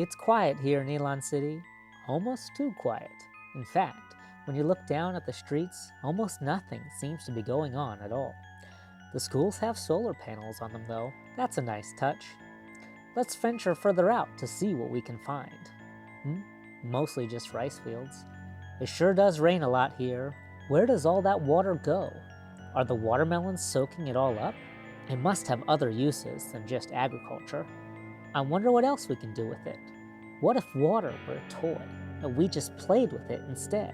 It's quiet here in Yilan City, almost too quiet. In fact, when you look down at the streets, almost nothing seems to be going on at all. The schools have solar panels on them though. That's a nice touch. Let's venture further out to see what we can find. Mostly just rice fields. It sure does rain a lot here. Where does all that water go? Are the watermelons soaking it all up? It must have other uses than just agriculture. I wonder what else we can do with it. What if water were a toy, and we just played with it instead?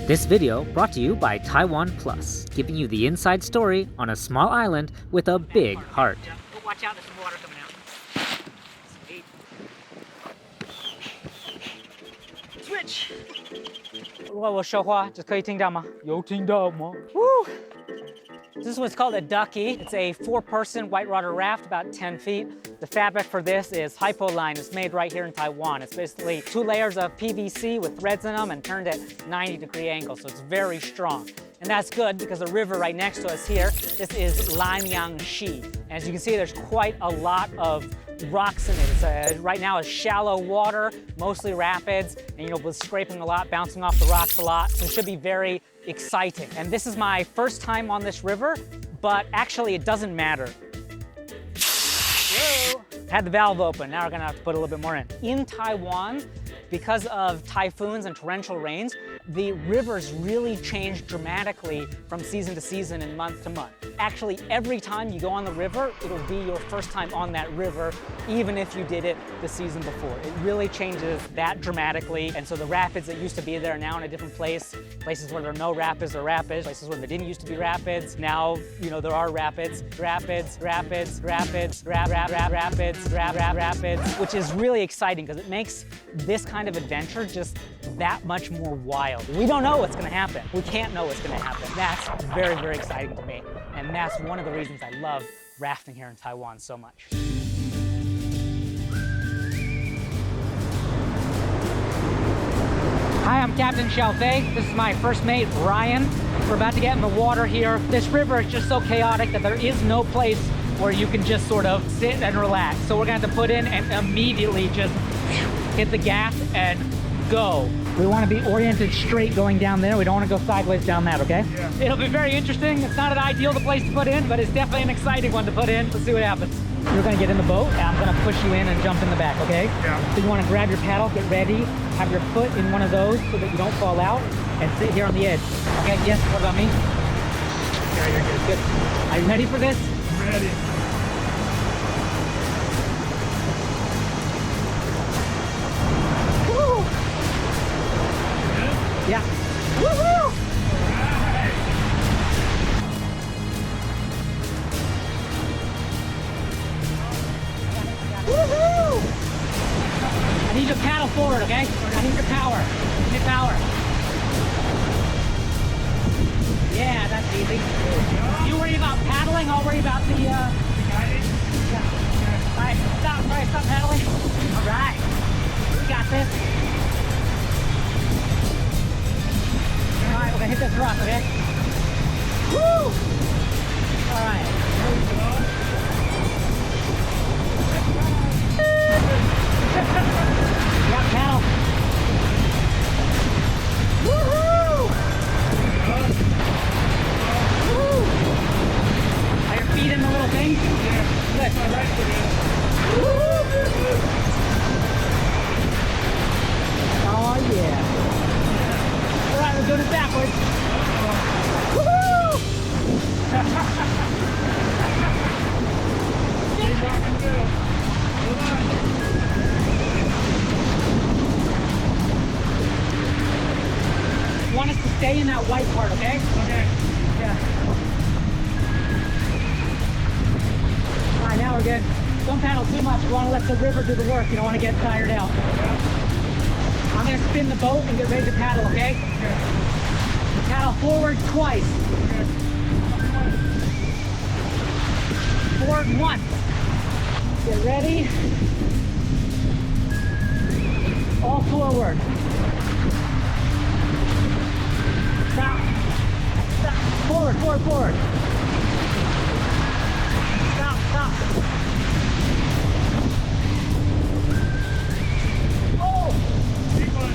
This video brought to you by Taiwan Plus, giving you the inside story on a small island with a big heart. Watch out, there's some water coming out. Switch! 如果我说话就可以听到吗？有听到吗？ Woo! This is what's called a ducky. It's a 4-person whitewater raft, about 10 feet. The fabric for this is hypoline. It's made right here in Taiwan. It's basically 2 layers of PVC with threads in them and turned at 90-degree angles, so it's very strong. And that's good because the river right next to us here, this is Lanyang. As you can see, there's quite a lot of rocks in it. It's right now it's shallow water, mostly rapids, and with scraping a lot, bouncing off the rocks a lot. So it should be very exciting. And this is my first time on this river, but actually it doesn't matter. Whoa. Had the valve open, now we're gonna have to put a little bit more in. In Taiwan, because of typhoons and torrential rains, the rivers really change dramatically from season to season and month to month. Actually, every time you go on the river, it'll be your first time on that river, even if you did it the season before. It really changes that dramatically. And so the rapids that used to be there are now in a different place. Places where there are no rapids are rapids. Places where there didn't used to be rapids, now, there are rapids. Rapids, which is really exciting because it makes this kind of adventure just that much more wild. We don't know what's gonna happen. We can't know what's gonna happen. That's very, very exciting to me. And that's one of the reasons I love rafting here in Taiwan so much. Hi, I'm Captain Xiaofei. This is my first mate, Ryan. We're about to get in the water here. This river is just so chaotic that there is no place where you can just sort of sit and relax. So we're gonna have to put in and immediately just hit the gas and go. We want to be oriented straight going down there. We don't want to go sideways down that, okay? Yeah. It'll be very interesting. It's not an ideal place to put in, but it's definitely an exciting one to put in. Let's see what happens. You're going to get in the boat, and I'm going to push you in and jump in the back, okay? Yeah. So you want to grab your paddle, get ready, have your foot in one of those so that you don't fall out, and sit here on the edge. Okay, yes, what about me? Yeah, you're good. Good. Are you ready for this? Ready. Yeah. Woohoo! Right. Woohoo! I need you to paddle forward, okay? I need your power. I need power. Yeah, that's easy. You worry about paddling, I'll worry about the Guiding? yeah. Alright, stop paddling. Alright. We got this. Alright, we're gonna hit this rock, okay? Woo! Alright. Yeah, paddle. Woohoo! thing? Yeah. Good. I like it. Oh yeah. All right, we're doing it backwards. Woohoo! Keep rocking good. Hold on. Want us to stay in that white part, okay? Okay. Yeah. All right, now we're good. Don't paddle too much. We want to let the river do the work. You don't want to get tired out. I'm going to spin the boat and get ready to paddle, okay? Paddle forward twice. Forward once. Get ready. All forward. Stop. Stop. Forward, forward, forward. Stop, stop. Oh! Keep on.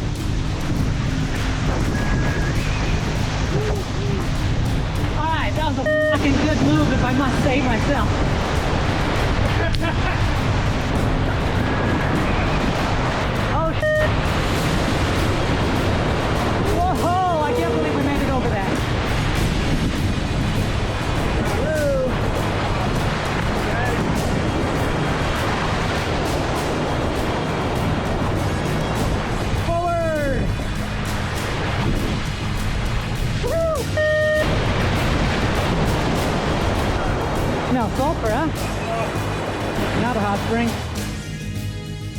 Alright, that was a fucking good move if I must say myself. Oh shit! Whoa! I can't believe we made it over that. Woo. Forward! Woo! Smell sulfur, huh? Another hot spring.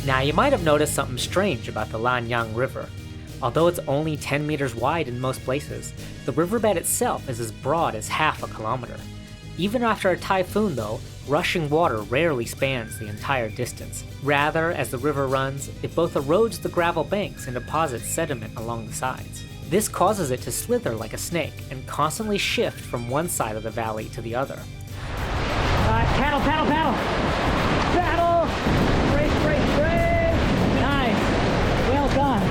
Now, you might have noticed something strange about the Lanyang River. Although it's only 10 meters wide in most places, the riverbed itself is as broad as half a kilometer. Even after a typhoon, though, rushing water rarely spans the entire distance. Rather, as the river runs, it both erodes the gravel banks and deposits sediment along the sides. This causes it to slither like a snake and constantly shift from one side of the valley to the other. Paddle, paddle, paddle! Paddle! Brace, brace, brace! Nice! Well done!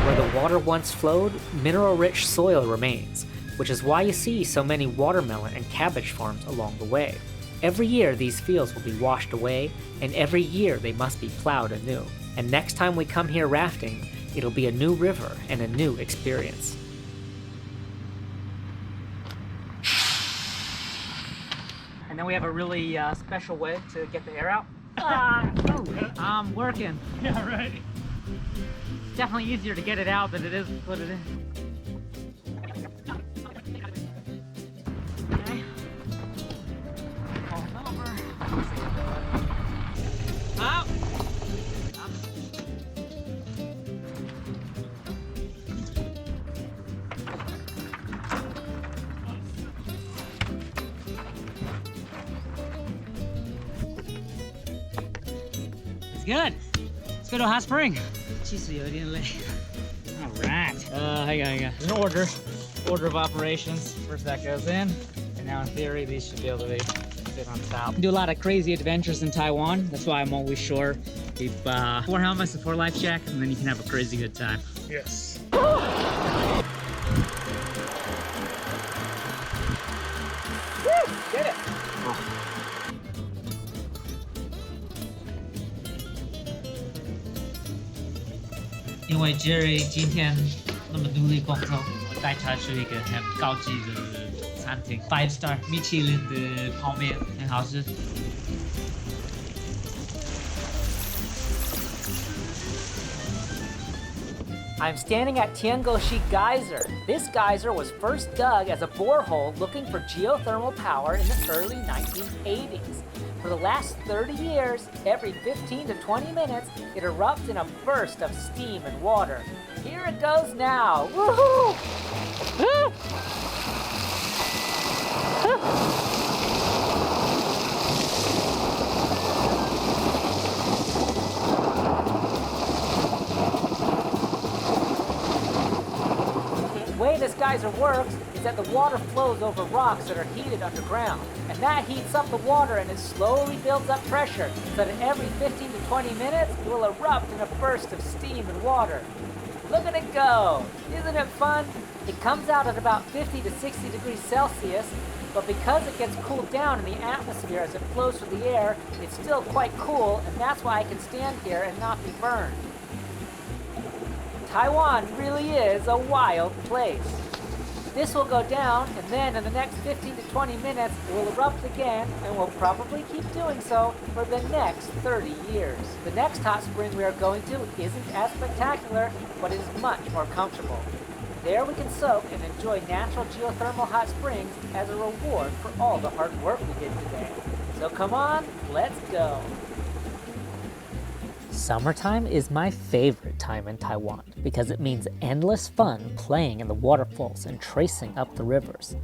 Where the water once flowed, mineral-rich soil remains, which is why you see so many watermelon and cabbage farms along the way. Every year these fields will be washed away, and every year they must be plowed anew. And next time we come here rafting, it'll be a new river and a new experience. And then we have a really special way to get the air out. I'm working. Yeah, right. Definitely easier to get it out than it is to put it in. Okay. Hold over. Up. It's good. Let's go to a hot spring. 其实有点累. All right. Hang on. There's an order of operations. First that goes in, and now in theory these should be able to sit on top. Do a lot of crazy adventures in Taiwan. That's why I'm always sure. Keep 4 helmets and 4 life jackets, and then you can have a crazy good time. Yes. Get it. 因为 Jerry 今天那么努力工作，我带他去一个很高级的餐厅 ，5 star 米其林的泡面，很好吃。I'm standing at Tiangou Geyser. This geyser was first dug as a borehole looking for geothermal power in the early 1980s. For the last 30 years, every 15 to 20 minutes, it erupts in a burst of steam and water. Here it goes now. Woohoo! The way this geyser works is that the water flows over rocks that are heated underground, and that heats up the water and it slowly builds up pressure so that every 15 to 20 minutes it will erupt in a burst of steam and water. Look at it go! Isn't it fun? It comes out at about 50 to 60 degrees Celsius, but because it gets cooled down in the atmosphere as it flows through the air, it's still quite cool, and that's why I can stand here and not be burned. Taiwan really is a wild place. This will go down, and then in the next 15 to 20 minutes, it will erupt again, and will probably keep doing so for the next 30 years. The next hot spring we are going to isn't as spectacular, but it is much more comfortable. There we can soak and enjoy natural geothermal hot springs as a reward for all the hard work we did today. So come on, let's go. Summertime is my favorite time in Taiwan because it means endless fun playing in the waterfalls and tracing up the rivers.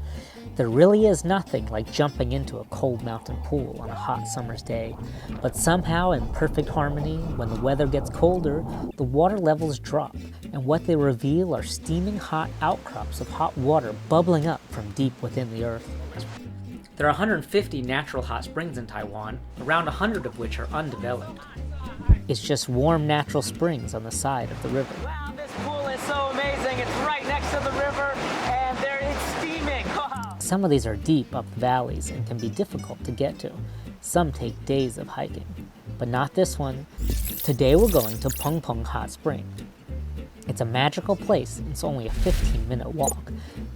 There really is nothing like jumping into a cold mountain pool on a hot summer's day, but somehow in perfect harmony, when the weather gets colder, the water levels drop, and what they reveal are steaming hot outcrops of hot water bubbling up from deep within the earth. There are 150 natural hot springs in Taiwan, around 100 of which are undeveloped. It's just warm natural springs on the side of the river. Wow, this pool is so amazing. It's right next to the river, and there it's steaming. Some of these are deep up the valleys and can be difficult to get to. Some take days of hiking, but not this one. Today we're going to Bonbon Hot Spring. It's a magical place, and it's only a 15-minute walk,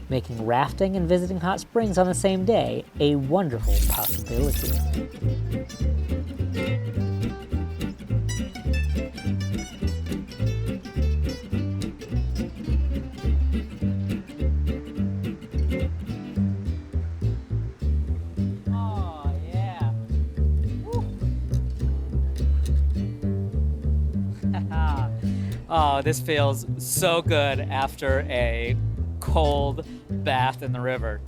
making rafting and visiting hot springs on the same day a wonderful possibility. Oh, this feels so good after a cold bath in the river.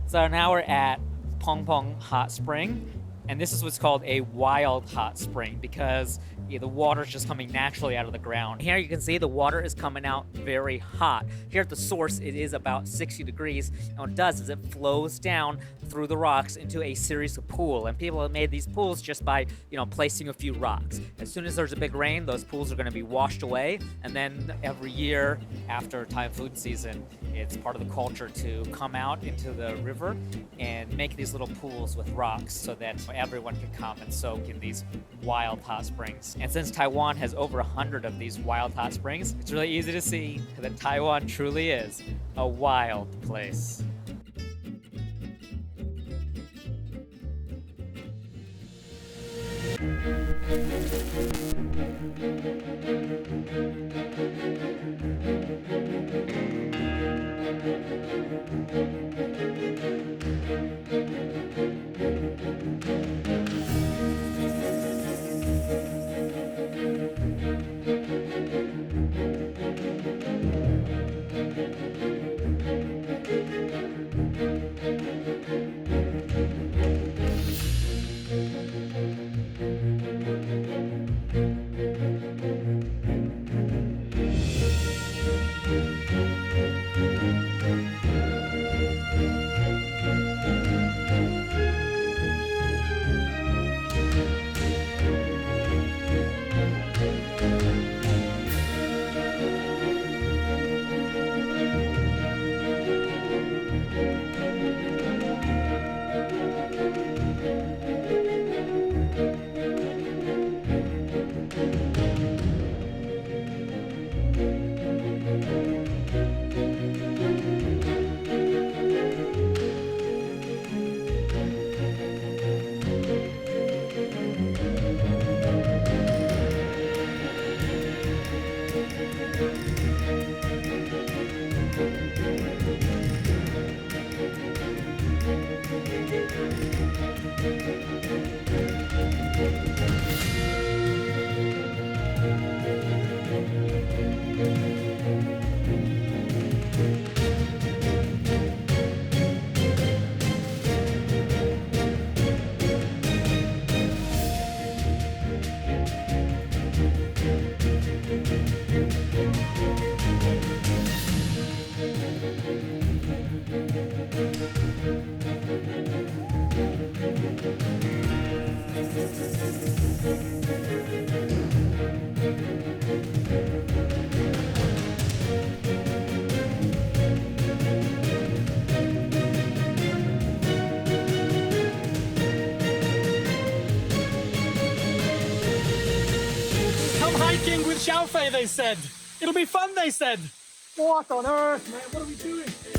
So now we're at Bonbon Hot Spring, and this is what's called a wild hot spring because the water is just coming naturally out of the ground. Here you can see the water is coming out very hot. Here at the source, it is about 60 degrees. And what it does is it flows down through the rocks into a series of pools. And people have made these pools just by, placing a few rocks. As soon as there's a big rain, those pools are gonna be washed away. And then every year after typhoon season, it's part of the culture to come out into the river and make these little pools with rocks so that everyone can come and soak in these wild hot springs. And since Taiwan has over 100 of these wild hot springs, it's really easy to see that Taiwan truly is a wild place. hiking with Xiaofei, they said. It'll be fun, they said. What on earth, man? What are we doing?